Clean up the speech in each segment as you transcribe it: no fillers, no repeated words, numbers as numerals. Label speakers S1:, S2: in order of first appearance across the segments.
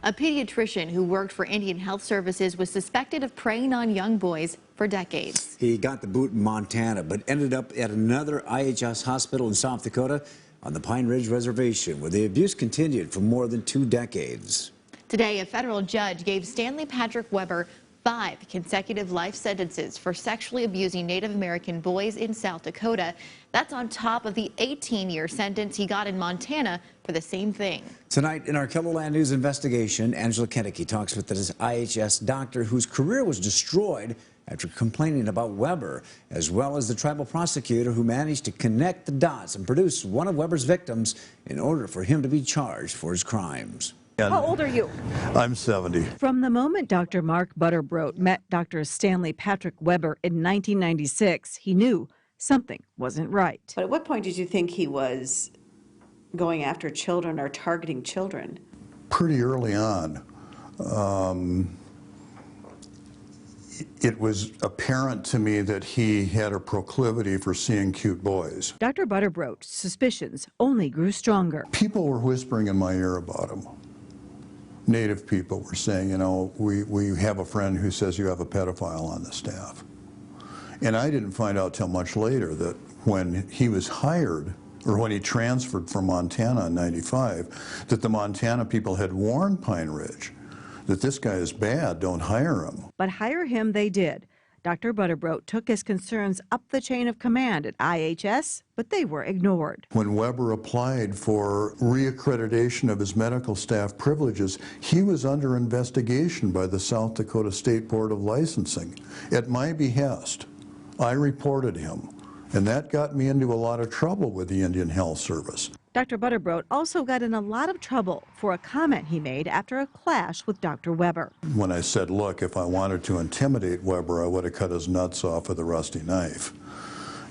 S1: A pediatrician who worked for Indian Health Services was suspected of preying on young boys for decades.
S2: He got the boot in Montana, but ended up at another IHS hospital in South Dakota on the Pine Ridge Reservation, where the abuse continued for more than 2 decades.
S1: Today, a federal judge gave Stanley Patrick Weber 5 consecutive life sentences for sexually abusing Native American boys in South Dakota. That's on top of the 18-year sentence he got in Montana for the same thing.
S2: Tonight in our KELOLAND News investigation, Angela Kennedy talks with this IHS doctor whose career was destroyed after complaining about Weber, as well as the tribal prosecutor who managed to connect the dots and produce one of Weber's victims in order for him to be charged for his crimes.
S3: How old are you?
S4: I'm 70.
S3: From the moment Dr. Mark Butterbrodt met Dr. Stanley Patrick Weber in 1996, he knew something wasn't right.
S5: But at what point did you think he was going after children or targeting children?
S4: Pretty early on. It was apparent to me that he had a proclivity for seeing cute boys.
S3: Dr. Butterbrodt's suspicions only grew stronger.
S4: People were whispering in my ear about him. Native people were saying, you know, we have a friend who says you have a pedophile on the staff. And I didn't find out till much later that when he was hired, or when he transferred from Montana in '95, that the Montana people had warned Pine Ridge that this guy is bad, don't hire him.
S3: But hire him they did. Dr. Butterbrodt took his concerns up the chain of command at IHS, but they were ignored.
S4: When Weber applied for reaccreditation of his medical staff privileges, he was under investigation by the South Dakota State Board of Licensing. At my behest, I reported him, and that got me into a lot of trouble with the Indian Health Service.
S3: Dr. Butterbrodt also got in a lot of trouble for a comment he made after a clash with Dr. Weber.
S4: When I said, look, if I wanted to intimidate Weber, I would have cut his nuts off with a rusty knife.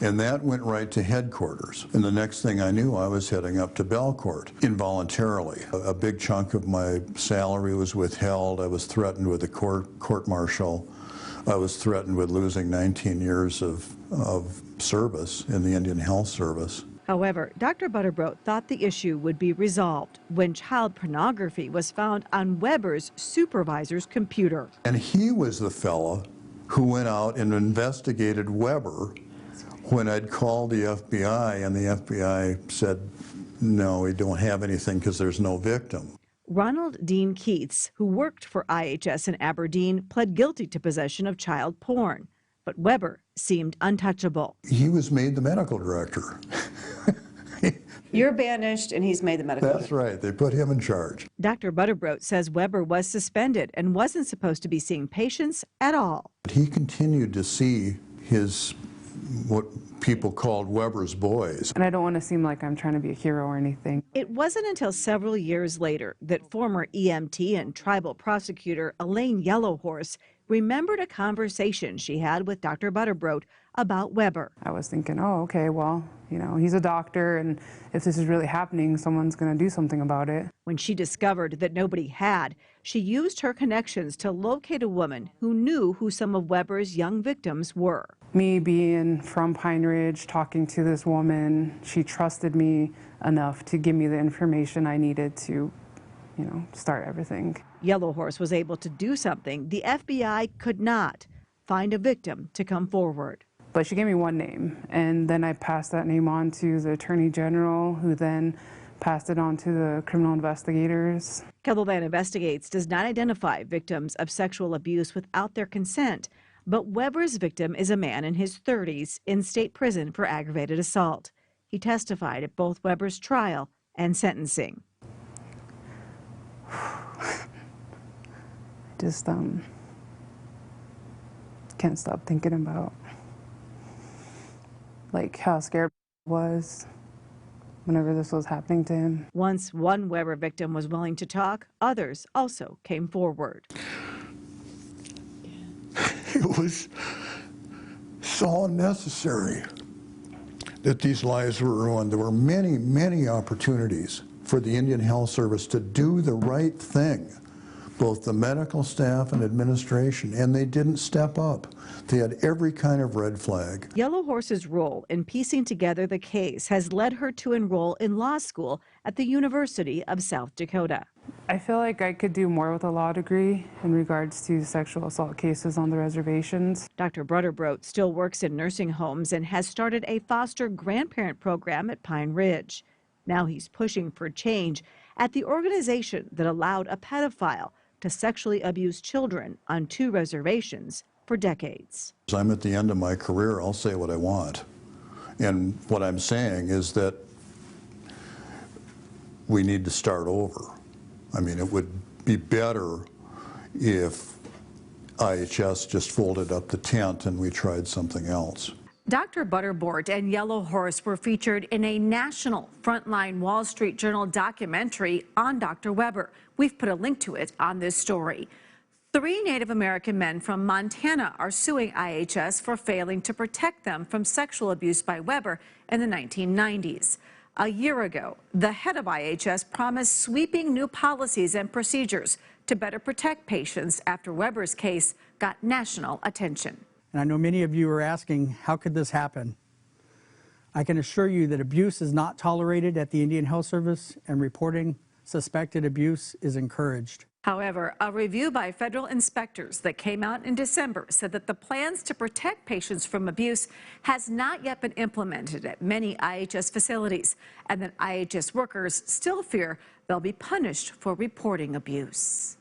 S4: And that went right to headquarters. And the next thing I knew, I was heading up to Belcourt involuntarily. A big chunk of my salary was withheld. I was threatened with a court-martial. I was threatened with losing 19 years of service in the Indian Health Service.
S3: However, Dr. Butterbrodt thought the issue would be resolved when child pornography was found on Weber's supervisor's computer.
S4: And he was the fella who went out and investigated Weber when I'd called the FBI, and the FBI said, no, we don't have anything because there's no victim.
S3: Ronald Dean Keats, who worked for IHS in Aberdeen, pled guilty to possession of child porn. But Weber seemed untouchable.
S4: He was made the medical director.
S5: You're banished and he's made the medical
S4: That's right. They put him in charge.
S3: Dr. Butterbrodt says Weber was suspended and wasn't supposed to be seeing patients at all.
S4: He continued to see his, what people called Weber's boys.
S6: And I don't want to seem like I'm trying to be a hero or anything.
S3: It wasn't until several years later that former EMT and tribal prosecutor Elaine Yellowhorse remembered a conversation she had with Dr. Butterbrodt about Weber.
S6: I was thinking, oh, okay, well, you know, he's a doctor, and if this is really happening, someone's going to do something about it.
S3: When she discovered that nobody had, she used her connections to locate a woman who knew who some of Weber's young victims were.
S6: Me being from Pine Ridge, talking to this woman, she trusted me enough to give me the information I needed to, you know, start everything.
S3: Yellowhorse was able to do something the FBI could not: find a victim to come forward.
S6: But she gave me one name, and then I passed that name on to the Attorney General, who then passed it on to the criminal investigators.
S3: KELOLAND Investigates does not identify victims of sexual abuse without their consent, but Weber's victim is a man in his 30s in state prison for aggravated assault. He testified at both Weber's trial and sentencing.
S6: Just can't stop thinking about like how scared I was whenever this was happening to him.
S3: Once one Weber victim was willing to talk, others also came forward.
S4: It was so unnecessary that these lives were ruined. There were many, many opportunities for the Indian Health Service to do the right thing, both the medical staff and administration, and they didn't step up. They had every kind of red flag.
S3: Yellowhorse's role in piecing together the case has led her to enroll in law school at the University of South Dakota.
S6: I feel like I could do more with a law degree in regards to sexual assault cases on the reservations.
S3: Dr. Brutterbrodt still works in nursing homes and has started a foster grandparent program at Pine Ridge. Now he's pushing for change at the organization that allowed a pedophile to sexually abuse children on 2 reservations for decades.
S4: I'm at the end of my career, I'll say what I want. And what I'm saying is that we need to start over. I mean, it would be better if IHS just folded up the tent and we tried something else.
S3: Dr. Brutterbrodt and Yellow Horse were featured in a national Frontline Wall Street Journal documentary on Dr. Weber. We've put a link to it on this story. 3 Native American men from Montana are suing IHS for failing to protect them from sexual abuse by Weber in the 1990s. A year ago, the head of IHS promised sweeping new policies and procedures to better protect patients after Weber's case got national attention.
S7: And I know many of you are asking, how could this happen? I can assure you that abuse is not tolerated at the Indian Health Service, and reporting suspected abuse is encouraged.
S3: However, a review by federal inspectors that came out in December said that the plans to protect patients from abuse has not yet been implemented at many IHS facilities, and that IHS workers still fear they'll be punished for reporting abuse.